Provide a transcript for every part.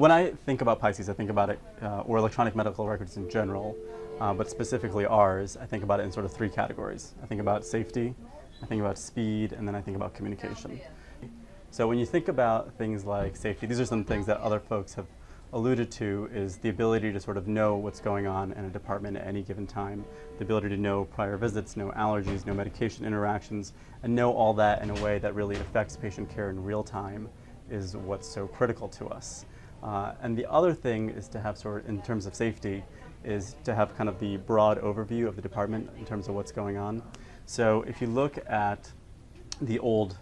when I think about Pisces, I think about it, or electronic medical records in general, but specifically ours, I think about it in sort of three categories. I think about safety, I think about speed, and then I think about communication. So when you think about things like safety, these are some things that other folks have alluded to, is the ability to sort of know what's going on in a department at any given time, the ability to know prior visits, know allergies, know medication interactions, and know all that in a way that really affects patient care in real time is what's so critical to us. And the other thing is to have sort of, in terms of safety, is to have kind of the broad overview of the department in terms of what's going on. So if you look at the old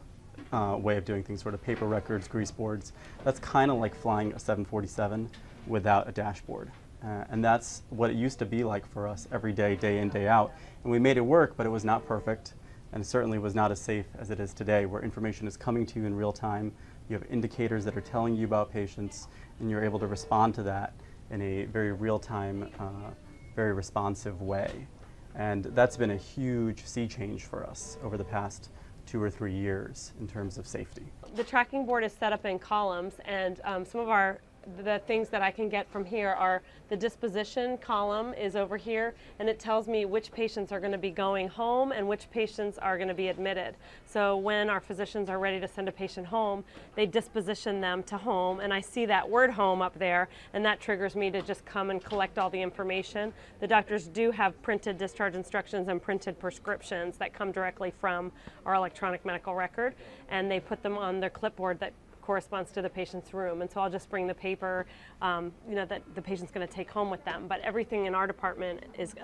way of doing things, sort of paper records, grease boards, that's kind of like flying a 747 without a dashboard. And that's what it used to be like for us every day, day in, day out. And we made it work, but it was not perfect, and certainly was not as safe as it is today, where information is coming to you in real time. You have indicators that are telling you about patients, and you're able to respond to that in a very real-time, very responsive way. And that's been a huge sea change for us over the past 2 or 3 years in terms of safety. The tracking board is set up in columns, and some of the things that I can get from here are the disposition column is over here, and it tells me which patients are going to be going home and which patients are going to be admitted. So when our physicians are ready to send a patient home, they disposition them to home, and I see that word home up there, and that triggers me to just come and collect all the information. The doctors do have printed discharge instructions and printed prescriptions that come directly from our electronic medical record, and they put them on their clipboard that corresponds to the patient's room. And so I'll just bring the paper, that the patient's going to take home with them. But everything in our department is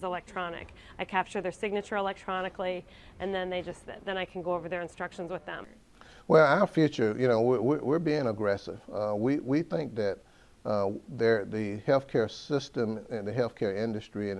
electronic. I capture their signature electronically, and then then I can go over their instructions with them. Well, our future, we're being aggressive. We think that the healthcare system and the healthcare industry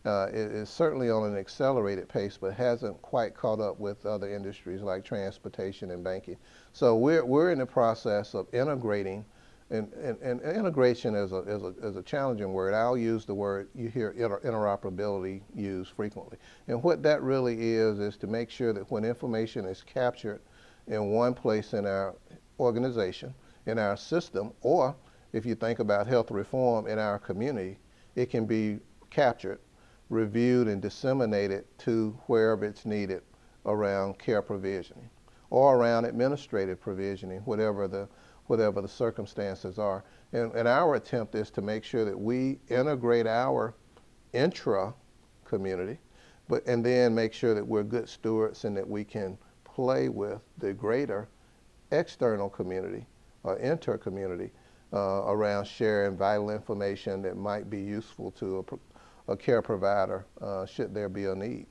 is certainly on an accelerated pace, but hasn't quite caught up with other industries like transportation and banking. So we're in the process of integrating, and integration is a challenging word. I'll use the word, you hear interoperability used frequently. And what that really is to make sure that when information is captured in one place in our organization, in our system, or if you think about health reform in our community, it can be captured, reviewed, and disseminated to wherever it's needed around care provisioning or around administrative provisioning, whatever the circumstances are. And our attempt is to make sure that we integrate our intra-community, and then make sure that we're good stewards and that we can play with the greater external community or inter-community around sharing vital information that might be useful to a care provider should there be a need.